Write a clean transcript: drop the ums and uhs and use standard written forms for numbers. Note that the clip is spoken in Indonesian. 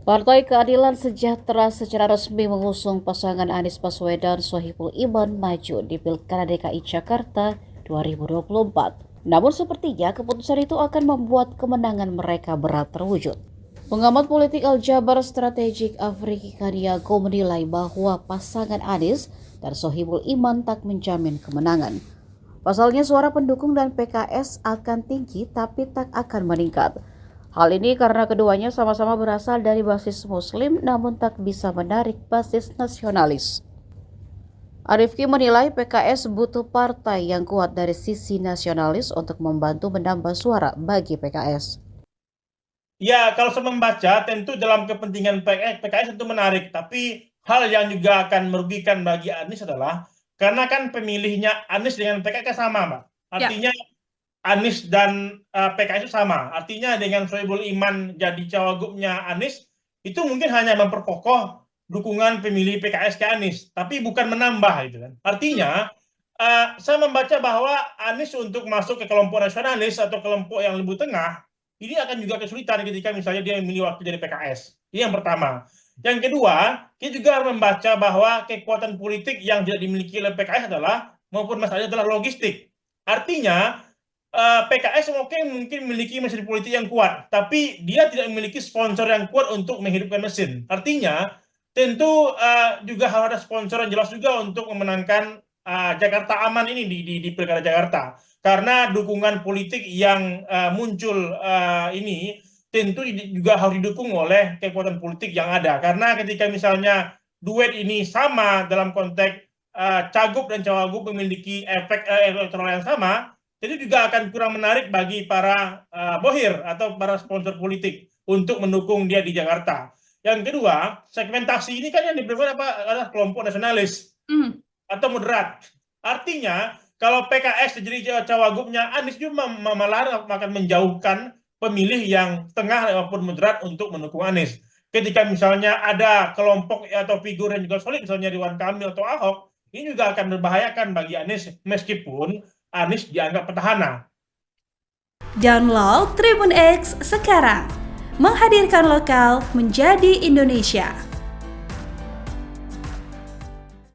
Partai Keadilan Sejahtera secara resmi mengusung pasangan Anies Baswedan Sohibul Iman maju di Pilkada DKI Jakarta 2024. Namun sepertinya keputusan itu akan membuat kemenangan mereka berat terwujud. Pengamat politik Aljabar Strategik Afriki Kadiago menilai bahwa pasangan Anies dan Sohibul Iman tak menjamin kemenangan. Pasalnya suara pendukung dan PKS akan tinggi tapi tak akan meningkat. Hal ini karena keduanya sama-sama berasal dari basis Muslim namun tak bisa menarik basis nasionalis. Arifki menilai PKS butuh partai yang kuat dari sisi nasionalis untuk membantu menambah suara bagi PKS. Ya, kalau saya membaca, tentu dalam kepentingan PKS tentu menarik. Tapi hal yang juga akan merugikan bagi Anies adalah karena kan pemilihnya Anies dengan PKS kan sama, Mbak. Ya. Artinya Anies dan PKS itu sama. Artinya dengan Sohibul Iman jadi cawagupnya Anies, itu mungkin hanya memperkokoh dukungan pemilih PKS ke Anies, tapi bukan menambah itu kan. Artinya saya membaca bahwa Anies untuk masuk ke kelompok nasionalis atau kelompok yang lebih tengah, ini akan juga kesulitan ketika misalnya dia memilih wakil dari PKS. Ini yang pertama. Yang kedua, kita juga harus membaca bahwa kekuatan politik yang tidak dimiliki oleh PKS adalah maupun masalahnya adalah logistik. Artinya PKS mungkin memiliki mesin politik yang kuat, tapi dia tidak memiliki sponsor yang kuat untuk menghidupkan mesin. Artinya, tentu juga harus ada sponsor yang jelas juga untuk memenangkan Jakarta Aman ini di Pilkada Jakarta. Karena dukungan politik yang muncul ini tentu juga harus didukung oleh kekuatan politik yang ada. Karena ketika misalnya duet ini sama dalam konteks cagup dan cawagup memiliki efek elektoral yang sama, itu juga akan kurang menarik bagi para bohir atau para sponsor politik untuk mendukung dia di Jakarta. Yang kedua, segmentasi ini kan yang diberikan adalah kelompok nasionalis atau moderat. Artinya, kalau PKS jadi cawagupnya Anies juga malah akan menjauhkan pemilih yang tengah maupun moderat untuk mendukung Anies. Ketika misalnya ada kelompok atau figur yang juga solid, misalnya Ridwan Kamil atau Ahok, ini juga akan membahayakan bagi Anies meskipun Anies dianggap petahana. Download Tribun X sekarang, menghadirkan lokal menjadi Indonesia.